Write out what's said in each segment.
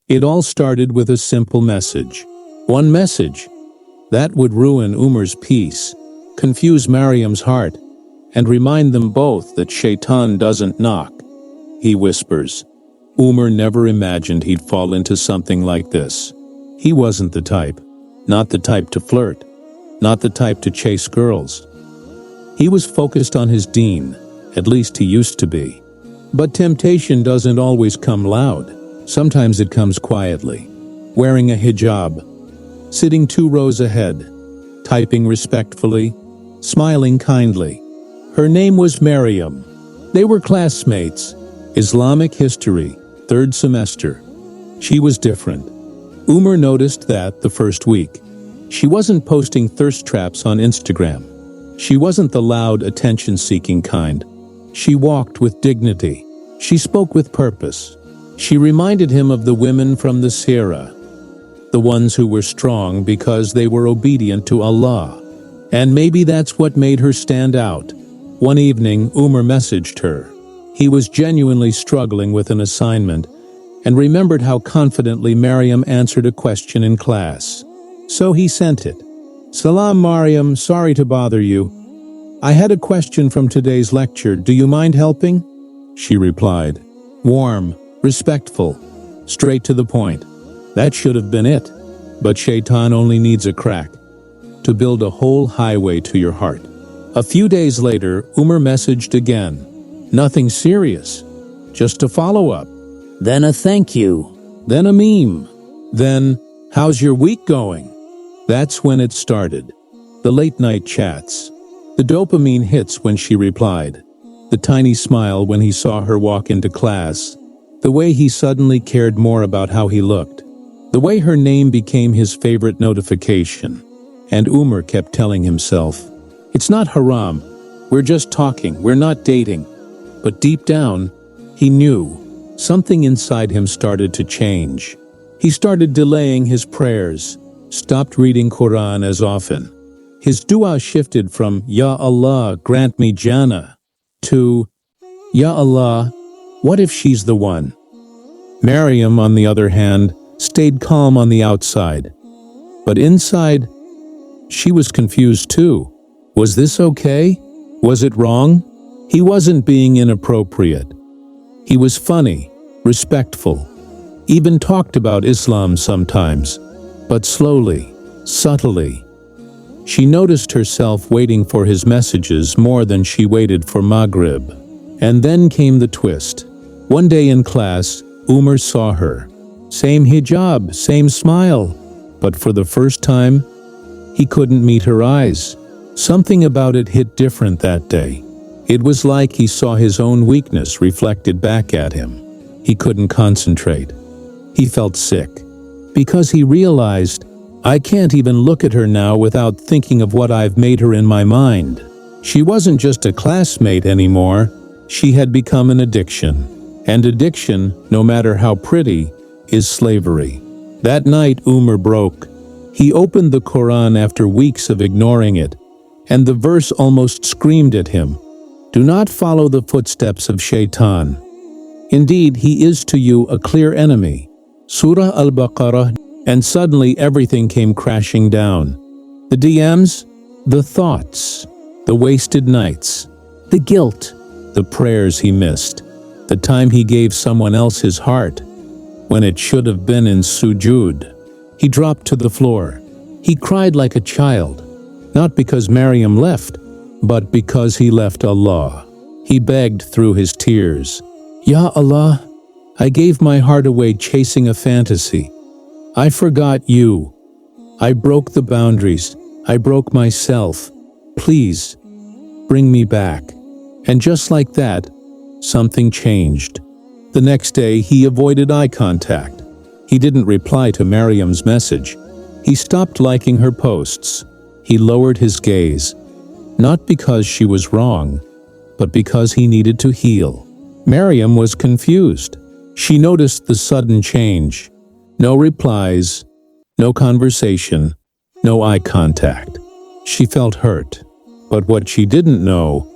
It all started with a simple message. One message. That would ruin Umer's peace, confuse Maryam's heart, and remind them both that Shaytan doesn't knock. He whispers. Umer never imagined he'd fall into something like this. He wasn't the type. Not the type to flirt. Not the type to chase girls. He was focused on his Deen, at least he used to be. But temptation doesn't always come loud. Sometimes it comes quietly. Wearing a hijab, sitting 2 rows ahead, typing respectfully, smiling kindly. Her name was Maryam. They were classmates. Islamic history, 3rd semester. She was different. Umer noticed that the first week. She wasn't posting thirst traps on Instagram. She wasn't the loud, attention-seeking kind. She walked with dignity. She spoke with purpose. She reminded him of the women from the Surah, the ones who were strong because they were obedient to Allah. And maybe that's what made her stand out. One evening, Umer messaged her. He was genuinely struggling with an assignment and remembered how confidently Maryam answered a question in class. So he sent it. Salam Maryam, sorry to bother you. I had a question from today's lecture. Do you mind helping? She replied. Warm, respectful, straight to the point. That should have been it. But Shaytan only needs a crack to build a whole highway to your heart. A few days later, Umer messaged again. Nothing serious, just a follow-up. Then a thank you. Then a meme. Then, how's your week going? That's when it started. The late-night chats. The dopamine hits when she replied. The tiny smile when he saw her walk into class. The way he suddenly cared more about how he looked. The way her name became his favorite notification. And Umer kept telling himself, it's not haram. We're just talking. We're not dating. But deep down, he knew. Something inside him started to change. He started delaying his prayers, stopped reading Quran as often. His dua shifted from, Ya Allah, grant me Jannah, to, Ya Allah, what if she's the one? Maryam, on the other hand, stayed calm on the outside. But inside, she was confused too. Was this okay? Was it wrong? He wasn't being inappropriate. He was funny, respectful, even talked about Islam sometimes, but slowly, subtly. She noticed herself waiting for his messages more than she waited for Maghrib. And then came the twist. One day in class, Umer saw her. Same hijab, same smile. But for the first time, he couldn't meet her eyes. Something about it hit different that day. It was like he saw his own weakness reflected back at him. He couldn't concentrate. He felt sick. Because he realized, I can't even look at her now without thinking of what I've made her in my mind. She wasn't just a classmate anymore. She had become an addiction. And addiction, no matter how pretty, is slavery. That night Umer broke. He opened the Quran after weeks of ignoring it, and the verse almost screamed at him. Do not follow the footsteps of Shaytan. Indeed, he is to you a clear enemy. Surah Al-Baqarah, and suddenly everything came crashing down. The DMs, the thoughts, the wasted nights, the guilt, the prayers he missed, the time he gave someone else his heart, when it should have been in sujud. He dropped to the floor. He cried like a child, not because Maryam left, but because he left Allah. He begged through his tears, Ya Allah, I gave my heart away chasing a fantasy. I forgot you. I broke the boundaries. I broke myself. Please, bring me back. And just like that, something changed. The next day, he avoided eye contact. He didn't reply to Maryam's message. He stopped liking her posts. He lowered his gaze, not because she was wrong, but because he needed to heal. Maryam was confused. She noticed the sudden change. No replies, no conversation, no eye contact. She felt hurt. But what she didn't know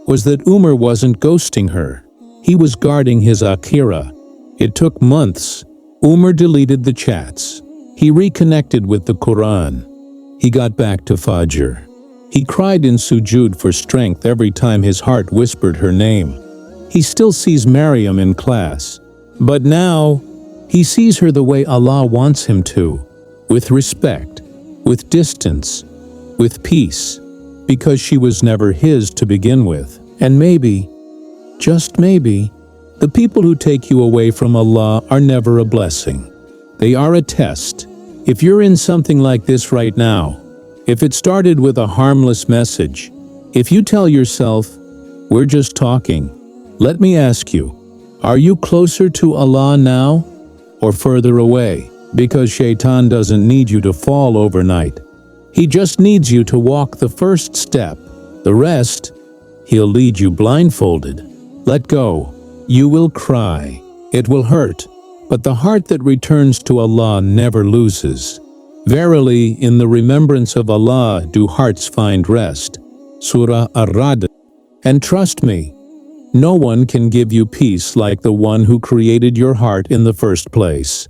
was that Umer wasn't ghosting her. He was guarding his akhirah. It took months, Umer deleted the chats. He reconnected with the Quran. He got back to Fajr. He cried in sujud for strength every time his heart whispered her name. He still sees Maryam in class, but now he sees her the way Allah wants him to, with respect, with distance, with peace, because she was never his to begin with. And maybe, just maybe, the people who take you away from Allah are never a blessing. They are a test. If you're in something like this right now, if it started with a harmless message, if you tell yourself, "We're just talking," let me ask you, are you closer to Allah now or further away? Because Shaytan doesn't need you to fall overnight. He just needs you to walk the first step. The rest, he'll lead you blindfolded. Let go. You will cry. It will hurt. But the heart that returns to Allah never loses. Verily, in the remembrance of Allah do hearts find rest. Surah Ar-Ra'd. And trust me, no one can give you peace like the one who created your heart in the first place.